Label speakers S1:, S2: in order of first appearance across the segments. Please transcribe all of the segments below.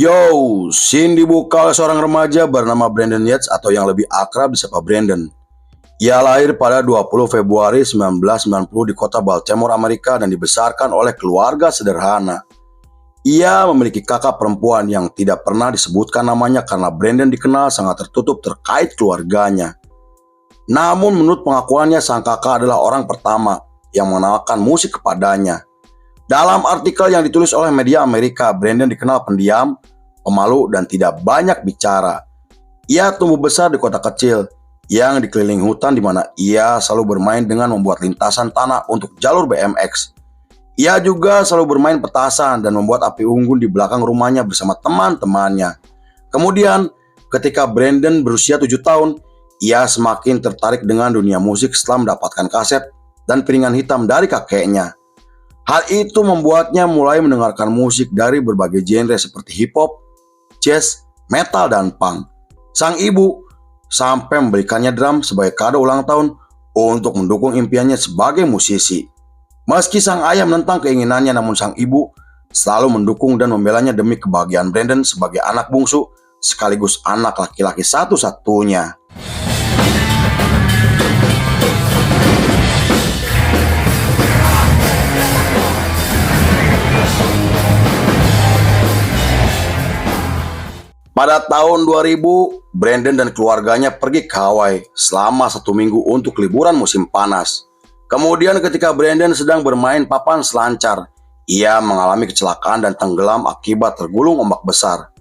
S1: Yo, scene dibuka oleh seorang remaja bernama Brandon Yates atau yang lebih akrab disapa Brandon. Ia lahir pada 20 Februari 1990 di kota Baltimore, Amerika dan dibesarkan oleh keluarga sederhana. Ia memiliki kakak perempuan yang tidak pernah disebutkan namanya karena Brandon dikenal sangat tertutup terkait keluarganya. Namun menurut pengakuannya sang kakak adalah orang pertama yang mengenalkan musik kepadanya. Dalam artikel yang ditulis oleh media Amerika, Brandon dikenal pendiam, pemalu, dan tidak banyak bicara. Ia tumbuh besar di kota kecil yang dikelilingi hutan di mana ia selalu bermain dengan membuat lintasan tanah untuk jalur BMX. Ia juga selalu bermain petasan dan membuat api unggun di belakang rumahnya bersama teman-temannya. Kemudian, ketika Brandon berusia 7 tahun, ia semakin tertarik dengan dunia musik setelah mendapatkan kaset dan piringan hitam dari kakeknya. Hal itu membuatnya mulai mendengarkan musik dari berbagai genre seperti hip hop, jazz, metal, dan punk. Sang ibu sampai memberikannya drum sebagai kado ulang tahun untuk mendukung impiannya sebagai musisi. Meski sang ayah menentang keinginannya, namun sang ibu selalu mendukung dan membelanya demi kebahagiaan Brandon sebagai anak bungsu sekaligus anak laki-laki satu-satunya. Pada tahun 2000, Brandon dan keluarganya pergi ke Hawaii selama 1 minggu untuk liburan musim panas. Kemudian ketika Brandon sedang bermain papan selancar, ia mengalami kecelakaan dan tenggelam akibat tergulung ombak besar.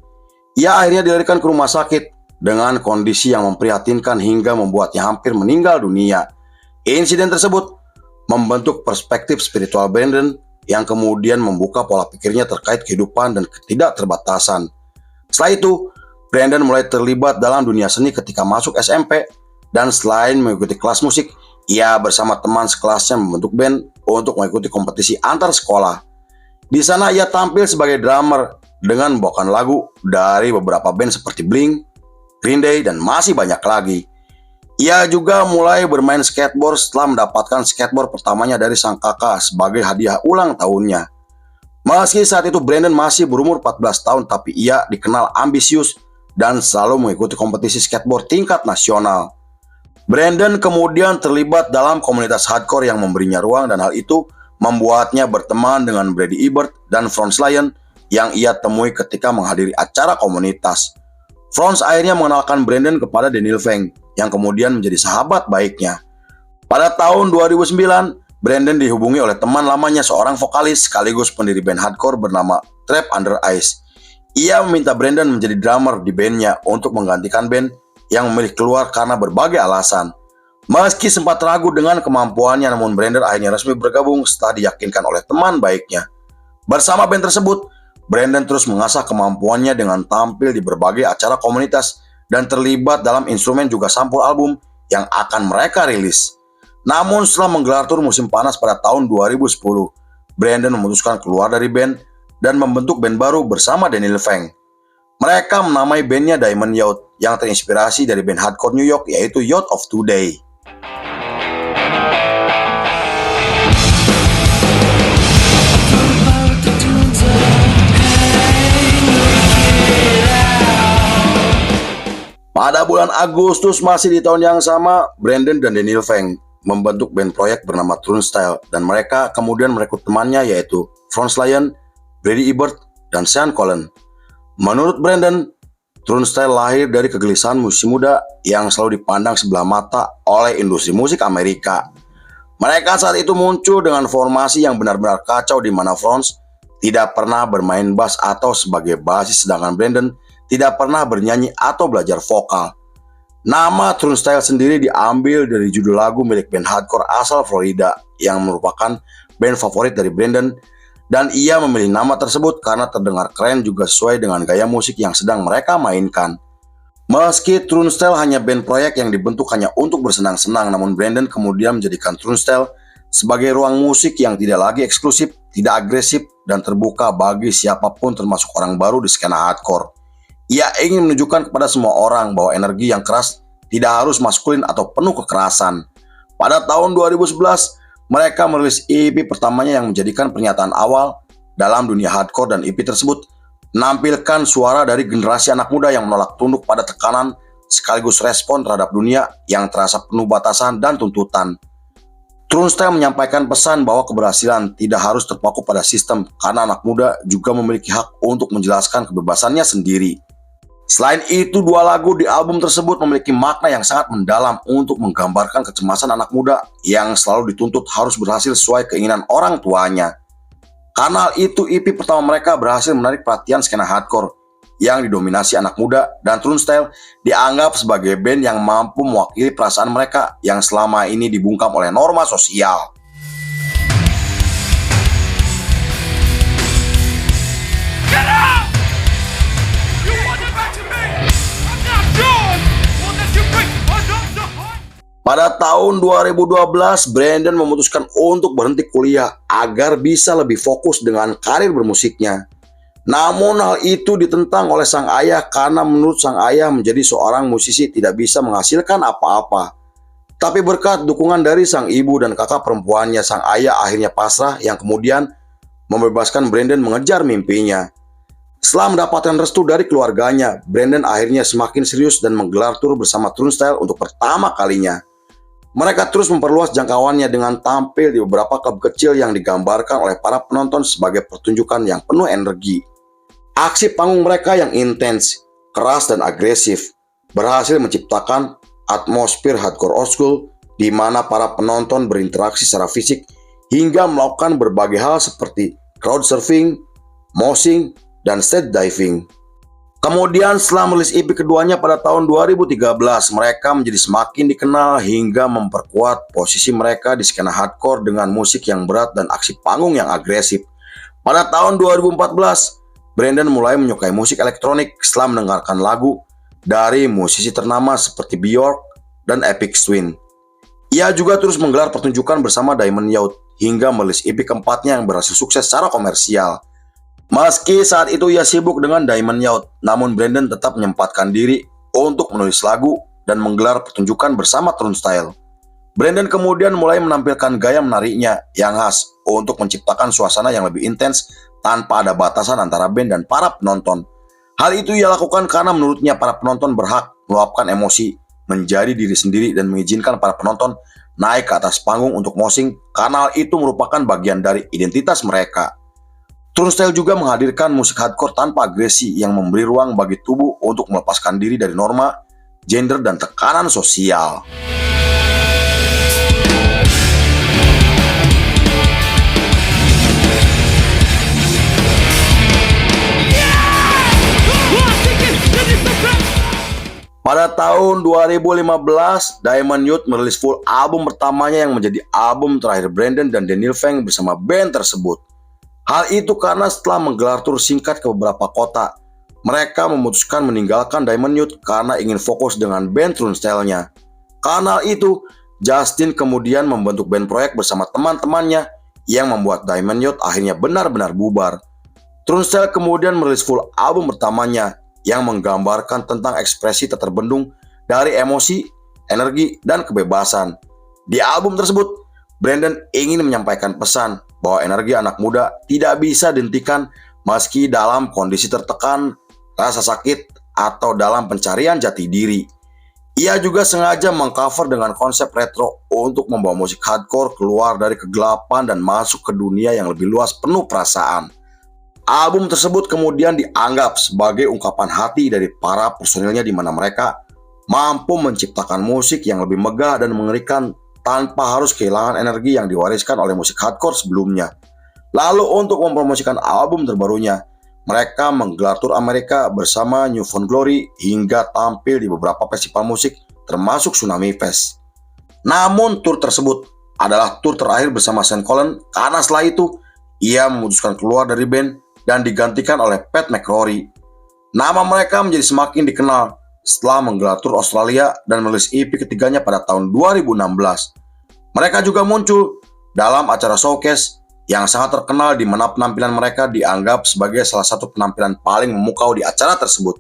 S1: Ia akhirnya dilarikan ke rumah sakit dengan kondisi yang memprihatinkan hingga membuatnya hampir meninggal dunia. Insiden tersebut membentuk perspektif spiritual Brandon yang kemudian membuka pola pikirnya terkait kehidupan dan ketidakterbatasan. Setelah itu, Brandon mulai terlibat dalam dunia seni ketika masuk SMP, dan selain mengikuti kelas musik, ia bersama teman sekelasnya membentuk band untuk mengikuti kompetisi antar sekolah. Di sana ia tampil sebagai drummer dengan membawakan lagu dari beberapa band seperti Blink, Green Day, dan masih banyak lagi. Ia juga mulai bermain skateboard setelah mendapatkan skateboard pertamanya dari sang kakak sebagai hadiah ulang tahunnya. Meski saat itu Brandon masih berumur 14 tahun, tapi ia dikenal ambisius dan selalu mengikuti kompetisi skateboard tingkat nasional. Brandon kemudian terlibat dalam komunitas hardcore yang memberinya ruang dan hal itu membuatnya berteman dengan Brady Ebert dan Franz Lyon yang ia temui ketika menghadiri acara komunitas. Franz akhirnya mengenalkan Brandon kepada Daniel Feng yang kemudian menjadi sahabat baiknya. Pada tahun 2009, Brandon dihubungi oleh teman lamanya, seorang vokalis sekaligus pendiri band hardcore bernama Trap Under Ice. Ia meminta Brandon menjadi drummer di bandnya untuk menggantikan band yang memilih keluar karena berbagai alasan. Meski sempat ragu dengan kemampuannya, namun Brandon akhirnya resmi bergabung setelah diyakinkan oleh teman baiknya. Bersama band tersebut, Brandon terus mengasah kemampuannya dengan tampil di berbagai acara komunitas dan terlibat dalam instrumen juga sampul album yang akan mereka rilis. Namun setelah menggelar tur musim panas pada tahun 2010, Brandon memutuskan keluar dari band dan membentuk band baru bersama Daniel Feng. Mereka menamai bandnya Diamond Youth yang terinspirasi dari band hardcore New York yaitu Youth of Today. Pada bulan Agustus masih di tahun yang sama, Brandon dan Daniel Feng membentuk band proyek bernama Turnstile dan mereka kemudian merekrut temannya yaitu Franz Lyon, Brady Ebert, dan Sean Cullen. Menurut Brandon, Turnstile lahir dari kegelisahan musisi muda yang selalu dipandang sebelah mata oleh industri musik Amerika. Mereka saat itu muncul dengan formasi yang benar-benar kacau di mana Franz tidak pernah bermain bass atau sebagai bassis sedangkan Brandon tidak pernah bernyanyi atau belajar vokal. Nama Turnstile sendiri diambil dari judul lagu milik band hardcore asal Florida yang merupakan band favorit dari Brandon, dan ia memilih nama tersebut karena terdengar keren juga sesuai dengan gaya musik yang sedang mereka mainkan. Meski Turnstile hanya band proyek yang dibentuk hanya untuk bersenang-senang, namun Brandon kemudian menjadikan Turnstile sebagai ruang musik yang tidak lagi eksklusif, tidak agresif, dan terbuka bagi siapapun termasuk orang baru di skena hardcore. Ia ingin menunjukkan kepada semua orang bahwa energi yang keras tidak harus maskulin atau penuh kekerasan. Pada tahun 2011, mereka merilis EP pertamanya yang menjadikan pernyataan awal dalam dunia hardcore dan EP tersebut menampilkan suara dari generasi anak muda yang menolak tunduk pada tekanan sekaligus respon terhadap dunia yang terasa penuh batasan dan tuntutan. Turnstile menyampaikan pesan bahwa keberhasilan tidak harus terpaku pada sistem karena anak muda juga memiliki hak untuk menjelaskan kebebasannya sendiri. Selain itu, dua lagu di album tersebut memiliki makna yang sangat mendalam untuk menggambarkan kecemasan anak muda yang selalu dituntut harus berhasil sesuai keinginan orang tuanya. Karena itu, EP pertama mereka berhasil menarik perhatian skena hardcore yang didominasi anak muda, dan Turnstile dianggap sebagai band yang mampu mewakili perasaan mereka yang selama ini dibungkam oleh norma sosial. Pada tahun 2012, Brandon memutuskan untuk berhenti kuliah agar bisa lebih fokus dengan karir bermusiknya. Namun hal itu ditentang oleh sang ayah karena menurut sang ayah menjadi seorang musisi tidak bisa menghasilkan apa-apa. Tapi berkat dukungan dari sang ibu dan kakak perempuannya, sang ayah akhirnya pasrah yang kemudian membebaskan Brandon mengejar mimpinya. Setelah mendapatkan restu dari keluarganya, Brandon akhirnya semakin serius dan menggelar tur bersama Turnstile untuk pertama kalinya. Mereka terus memperluas jangkauannya dengan tampil di beberapa klub kecil yang digambarkan oleh para penonton sebagai pertunjukan yang penuh energi. Aksi panggung mereka yang intens, keras dan agresif berhasil menciptakan atmosfer hardcore old school di mana para penonton berinteraksi secara fisik hingga melakukan berbagai hal seperti crowd surfing, moshing, dan stage diving. Kemudian setelah merilis EP keduanya pada tahun 2013, mereka menjadi semakin dikenal hingga memperkuat posisi mereka di skena hardcore dengan musik yang berat dan aksi panggung yang agresif. Pada tahun 2014, Brandon mulai menyukai musik elektronik setelah mendengarkan lagu dari musisi ternama seperti Bjork dan Aphex Twin. Ia juga terus menggelar pertunjukan bersama Diamond Youth hingga merilis EP keempatnya yang berhasil sukses secara komersial. Meski saat itu ia sibuk dengan Diamond Youth, namun Brandon tetap menyempatkan diri untuk menulis lagu dan menggelar pertunjukan bersama Turnstile. Brandon kemudian mulai menampilkan gaya menariknya yang khas untuk menciptakan suasana yang lebih intens tanpa ada batasan antara band dan para penonton. Hal itu ia lakukan karena menurutnya para penonton berhak meluapkan emosi, menjadi diri sendiri dan mengizinkan para penonton naik ke atas panggung untuk moshing karena hal itu merupakan bagian dari identitas mereka. Turnstile juga menghadirkan musik hardcore tanpa agresi yang memberi ruang bagi tubuh untuk melepaskan diri dari norma, gender, dan tekanan sosial. Pada tahun 2015, Diamond Youth merilis full album pertamanya yang menjadi album terakhir Brandon dan Daniel Feng bersama band tersebut. Hal itu karena setelah menggelar tur singkat ke beberapa kota, mereka memutuskan meninggalkan Diamond Youth karena ingin fokus dengan band Turnstile-nya. Karena itu, Justin kemudian membentuk band proyek bersama teman-temannya yang membuat Diamond Youth akhirnya benar-benar bubar. Turnstile kemudian merilis full album pertamanya yang menggambarkan tentang ekspresi tak terbendung dari emosi, energi, dan kebebasan. Di album tersebut, Brandon ingin menyampaikan pesan bahwa energi anak muda tidak bisa dihentikan meski dalam kondisi tertekan, rasa sakit, atau dalam pencarian jati diri. Ia juga sengaja mengcover dengan konsep retro untuk membawa musik hardcore keluar dari kegelapan dan masuk ke dunia yang lebih luas penuh perasaan. Album tersebut kemudian dianggap sebagai ungkapan hati dari para personilnya di mana mereka mampu menciptakan musik yang lebih megah dan mengerikan tanpa harus kehilangan energi yang diwariskan oleh musik hardcore sebelumnya. Lalu untuk mempromosikan album terbarunya, mereka menggelar tur Amerika bersama New Found Glory hingga tampil di beberapa festival musik termasuk Tsunami Fest. Namun tur tersebut adalah tur terakhir bersama Sean Collen karena setelah itu ia memutuskan keluar dari band dan digantikan oleh Pat McCrory. Nama mereka menjadi semakin dikenal setelah menggelar tur Australia dan merilis EP ketiganya pada tahun 2016. Mereka juga muncul dalam acara showcase yang sangat terkenal di mana penampilan mereka dianggap sebagai salah satu penampilan paling memukau di acara tersebut.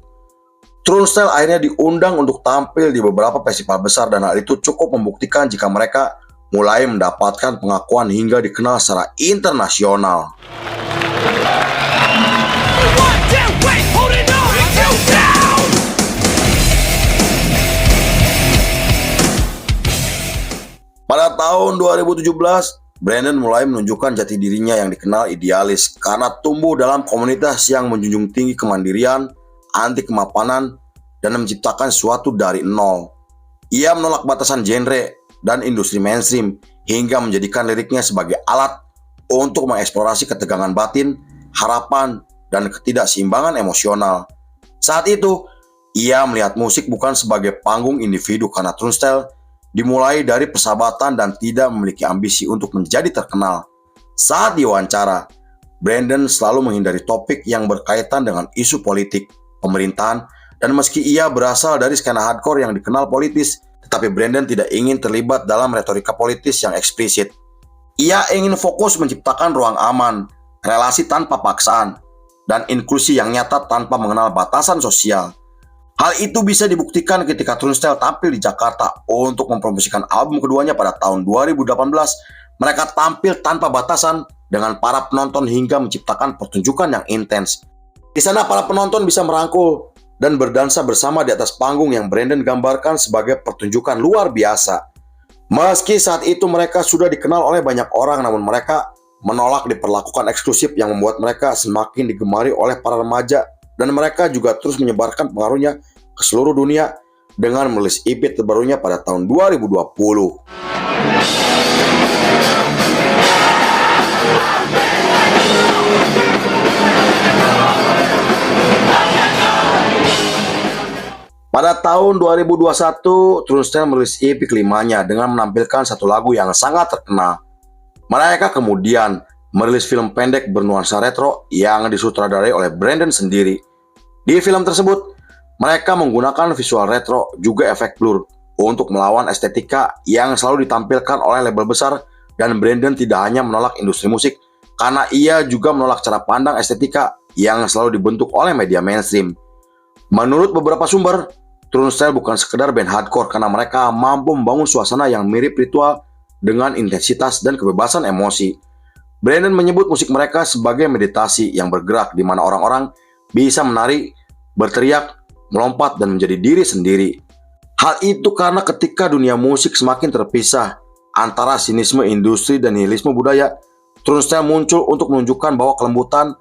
S1: Turnstile akhirnya diundang untuk tampil di beberapa festival besar dan hal itu cukup membuktikan jika mereka mulai mendapatkan pengakuan hingga dikenal secara internasional.
S2: 1, 2,
S1: 2017, Brandon mulai menunjukkan jati dirinya yang dikenal idealis karena tumbuh dalam komunitas yang menjunjung tinggi kemandirian, anti kemapanan, dan menciptakan sesuatu dari nol. Ia menolak batasan genre dan industri mainstream hingga menjadikan liriknya sebagai alat untuk mengeksplorasi ketegangan batin, harapan, dan ketidakseimbangan emosional. Saat itu, ia melihat musik bukan sebagai panggung individu karena Turnstile dimulai dari persahabatan dan tidak memiliki ambisi untuk menjadi terkenal. Saat diwawancara, Brandon selalu menghindari topik yang berkaitan dengan isu politik, pemerintahan, dan meski ia berasal dari skena hardcore yang dikenal politis, tetapi Brandon tidak ingin terlibat dalam retorika politis yang eksplisit. Ia ingin fokus menciptakan ruang aman, relasi tanpa paksaan, dan inklusi yang nyata tanpa mengenal batasan sosial. Hal itu bisa dibuktikan ketika Turnstile tampil di Jakarta untuk mempromosikan album keduanya pada tahun 2018. Mereka tampil tanpa batasan dengan para penonton hingga menciptakan pertunjukan yang intens. Di sana para penonton bisa merangkul dan berdansa bersama di atas panggung yang Brandon gambarkan sebagai pertunjukan luar biasa. Meski saat itu mereka sudah dikenal oleh banyak orang, namun mereka menolak diperlakukan eksklusif yang membuat mereka semakin digemari oleh para remaja, dan mereka juga terus menyebarkan pengaruhnya ke seluruh dunia dengan merilis EP terbarunya pada tahun 2020. Pada tahun 2021, Turnstile merilis EP kelimanya dengan menampilkan satu lagu yang sangat terkenal. Mereka kemudian merilis film pendek bernuansa retro yang disutradarai oleh Brandon sendiri. Di film tersebut, mereka menggunakan visual retro juga efek blur untuk melawan estetika yang selalu ditampilkan oleh label besar, dan Brandon tidak hanya menolak industri musik karena ia juga menolak cara pandang estetika yang selalu dibentuk oleh media mainstream. Menurut beberapa sumber, Turnstile bukan sekedar band hardcore karena mereka mampu membangun suasana yang mirip ritual dengan intensitas dan kebebasan emosi. Brandon menyebut musik mereka sebagai meditasi yang bergerak di mana orang-orang bisa menari, berteriak, melompat, dan menjadi diri sendiri. Hal itu karena ketika dunia musik semakin terpisah antara sinisme industri dan nihilisme budaya, Turnstile muncul untuk menunjukkan bahwa kelembutan,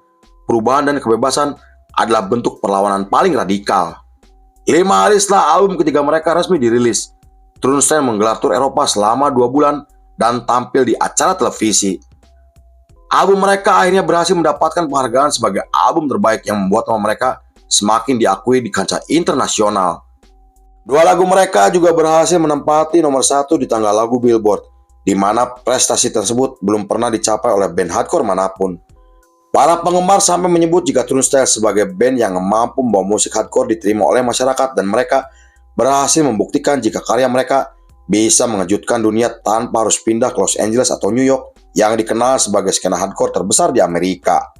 S1: perubahan, dan kebebasan adalah bentuk perlawanan paling radikal. 5 hari setelah album ketiga mereka resmi dirilis, Turnstile menggelar tur Eropa selama 2 bulan dan tampil di acara televisi. Album mereka akhirnya berhasil mendapatkan penghargaan sebagai album terbaik yang membuat nama mereka semakin diakui di kancah internasional. 2 lagu mereka juga berhasil menempati nomor 1 di tangga lagu Billboard, di mana prestasi tersebut belum pernah dicapai oleh band hardcore manapun. Para penggemar sampai menyebut jika Turnstile sebagai band yang mampu membawa musik hardcore diterima oleh masyarakat, dan mereka berhasil membuktikan jika karya mereka bisa mengejutkan dunia tanpa harus pindah ke Los Angeles atau New York yang dikenal sebagai skena hardcore terbesar di Amerika.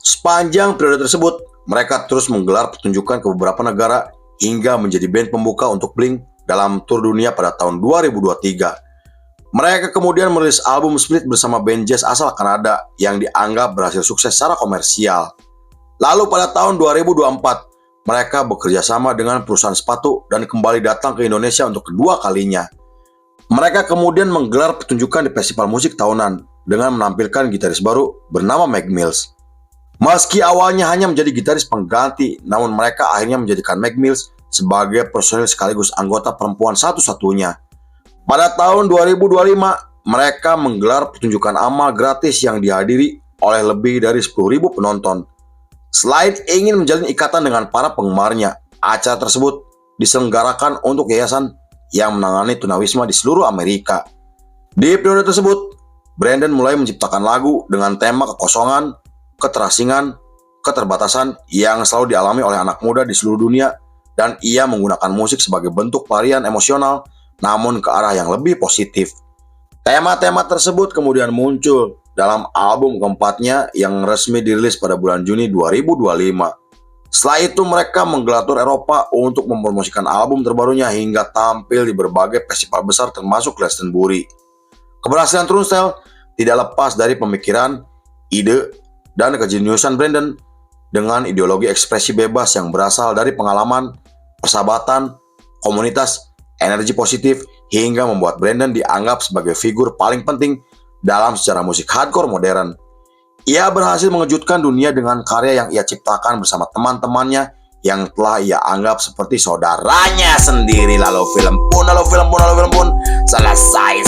S1: Sepanjang periode tersebut, mereka terus menggelar pertunjukan ke beberapa negara hingga menjadi band pembuka untuk Blink dalam tur dunia pada tahun 2023. Mereka kemudian merilis album Split bersama band jazz asal Kanada yang dianggap berhasil sukses secara komersial. Lalu pada tahun 2024, mereka bekerja sama dengan perusahaan sepatu dan kembali datang ke Indonesia untuk kedua kalinya. Mereka kemudian menggelar pertunjukan di festival musik tahunan dengan menampilkan gitaris baru bernama Meg Mills. Meski awalnya hanya menjadi gitaris pengganti, namun mereka akhirnya menjadikan Meg Mills sebagai personil sekaligus anggota perempuan satu-satunya. Pada tahun 2025, mereka menggelar pertunjukan amal gratis yang dihadiri oleh lebih dari 10.000 penonton. Selain ingin menjalin ikatan dengan para penggemarnya, acara tersebut diselenggarakan untuk yayasan yang menangani tunawisma di seluruh Amerika. Di periode tersebut, Brandon mulai menciptakan lagu dengan tema kekosongan, keterasingan, keterbatasan yang selalu dialami oleh anak muda di seluruh dunia, dan ia menggunakan musik sebagai bentuk pelarian emosional namun ke arah yang lebih positif. Tema-tema tersebut kemudian muncul dalam album keempatnya yang resmi dirilis pada bulan Juni 2025. Setelah itu mereka menggelar tur Eropa untuk mempromosikan album terbarunya hingga tampil di berbagai festival besar termasuk Glastonbury. Keberhasilan Turnstile tidak lepas dari pemikiran, ide, dan kejeniusan Brandon dengan ideologi ekspresi bebas yang berasal dari pengalaman, persahabatan, komunitas, energi positif, hingga membuat Brandon dianggap sebagai figur paling penting dalam sejarah musik hardcore modern. Ia berhasil mengejutkan dunia dengan karya yang ia ciptakan bersama teman-temannya yang telah ia anggap seperti saudaranya sendiri. Lalu film pun selesai.